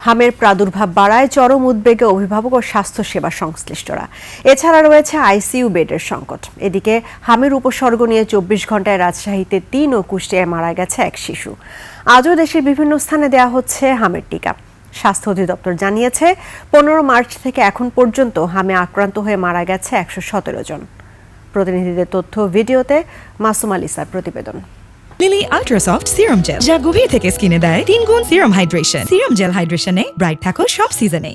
হামের প্রাদুর্ভাব বাড়ায় চরম উদ্বেগে অভিভাবক ও স্বাস্থ্যসেবা সংশ্লিষ্টরা। এছাড়া রয়েছে আইসিইউ বেডের সংকট। এদিকে হামের উপসর্গ নিয়ে ২৪ ঘন্টায় রাজশাহীতে ৩ ও কুষ্টিয়ায় মারা গেছে এক শিশু। আজও দেশের বিভিন্ন স্থানে দেয়া হচ্ছে হামের টিকা। স্বাস্থ্য অধিদপ্তর জানিয়েছে ১৫ মার্চ থেকে এখন পর্যন্ত হামে আক্রান্ত হয়ে মারা গেছে ১১৭ জন। প্রতিনিধিদের তথ্য ভিডিওতে মাসুম আলিসার প্রতিবেদন। লিলি আল্ট্রাসফট সিরাম জেল, যা গভীর থেকে স্কিনে দেয় ৩ গুণ সিরাম হাইড্রেশন। সিরাম জেল হাইড্রেশনে ব্রাইট থাকো সব সিজনে।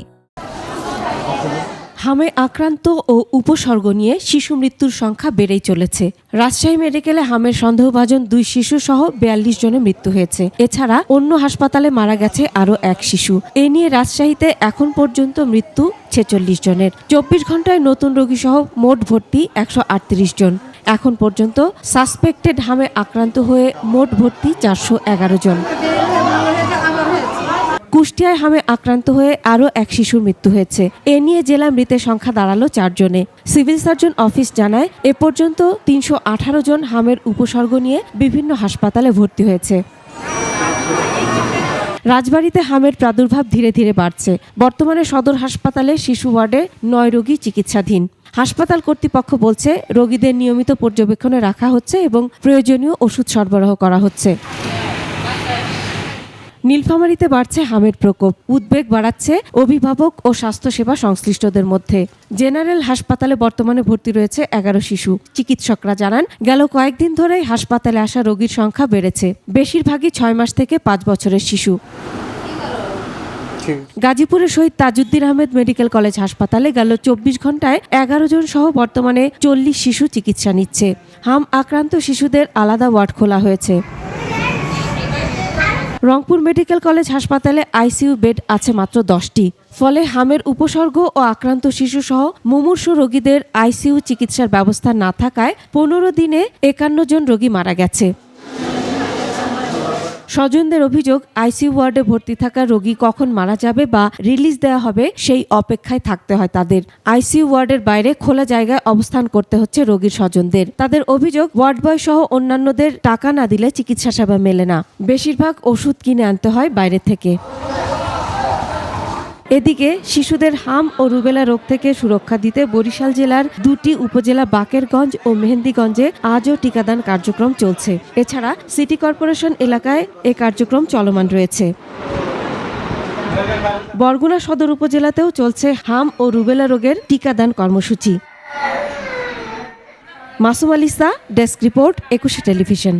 হামে আক্রান্ত ও উপসর্গ নিয়ে শিশু মৃত্যুর সংখ্যা বেড়েই চলেছে। রাজশাহী মেডিকেলে হামের সন্দেহভাজন ২ শিশু সহ ৪২ জনের মৃত্যু হয়েছে। এছাড়া অন্য হাসপাতালে মারা গেছে আরও এক শিশু। এ নিয়ে রাজশাহীতে এখন পর্যন্ত মৃত্যু ৪৬ জনের। ২৪ ঘন্টায় নতুন রোগী সহ মোট ভর্তি ১৩৮ জন। এখন পর্যন্ত সাসপেক্টেড হামে আক্রান্ত হয়ে মোট ভর্তি ৪১১ জন। কুষ্টিয়ায় হামে আক্রান্ত হয়ে আরও এক শিশুর মৃত্যু হয়েছে। এ নিয়ে জেলা মৃতের সংখ্যা দাঁড়ালো ৪ জনে। সিভিল সার্জন অফিস জানায় এ পর্যন্ত ৩১৮ জন হামের উপসর্গ নিয়ে বিভিন্ন হাসপাতালে ভর্তি হয়েছে। রাজবাড়ীতে হামের প্রাদুর্ভাব ধীরে ধীরে বাড়ছে। বর্তমানে সদর হাসপাতালে শিশু ওয়ার্ডে ৯ রোগী চিকিৎসাধীন। হাসপাতাল কর্তৃপক্ষ বলছে রোগীদের নিয়মিত পর্যবেক্ষণে রাখা হচ্ছে এবং প্রয়োজনীয় ওষুধ সরবরাহ করা হচ্ছে। নীলফামারীতে বাড়ছে হামের প্রকোপ। উদ্বেগ বাড়াচ্ছে অভিভাবক ও স্বাস্থ্যসেবা সংশ্লিষ্টদের মধ্যে। জেনারেল হাসপাতালে বর্তমানে ভর্তি রয়েছে ১১ শিশু। চিকিৎসকরা জানান গেল কয়েকদিন ধরেই হাসপাতালে আসা রোগীর সংখ্যা বেড়েছে। বেশিরভাগই ৬ মাস থেকে ৫ বছরের শিশু। গাজীপুরের শহীদ তাজউদ্দিন আহমেদ মেডিকেল কলেজ হাসপাতালে গেল ২৪ ঘন্টায় ১১ জন সহ বর্তমানে ৪০ শিশু চিকিৎসা নিচ্ছে। হাম আক্রান্ত শিশুদের আলাদা ওয়ার্ড খোলা হয়েছে। রংপুর মেডিকেল কলেজ হাসপাতালে আইসিইউ বেড আছে মাত্র ১০টি। ফলে হামের উপসর্গ ও আক্রান্ত শিশু সহ মুমূর্ষু রোগীদের আইসিইউ চিকিৎসার ব্যবস্থা না থাকায় ১৫ দিনে ৫১ জন রোগী মারা গেছে। স্বজনদের অভিযোগ আইসিইউ ওয়ার্ডে ভর্তি থাকা রোগী কখন মারা যাবে বা রিলিজ দেওয়া হবে সেই অপেক্ষায় থাকতে হয় তাদের। আইসিইউ ওয়ার্ডের বাইরে খোলা জায়গায় অবস্থান করতে হচ্ছে রোগীর স্বজনদের। তাদের অভিযোগ ওয়ার্ড বয় সহ অন্যান্যদের টাকা না দিলে চিকিৎসা সেবা মেলে না। বেশিরভাগ ওষুধ কিনে আনতে হয় বাইরে থেকে। এদিকে শিশুদের হাম ও রুবেলা রোগ থেকে সুরক্ষা দিতে বরিশাল জেলার ২টি উপজেলা বাকেরগঞ্জ ও মেহেন্দিগঞ্জে আজও টিকাদান কার্যক্রম চলছে। এছাড়া সিটি কর্পোরেশন এলাকায় এ কার্যক্রম চলমান রয়েছে। বরগুনা সদর উপজেলাতেও চলছে হাম ও রুবেলা রোগের টিকাদান কর্মসূচি। Masum আলিসা, desk report, ২১ television.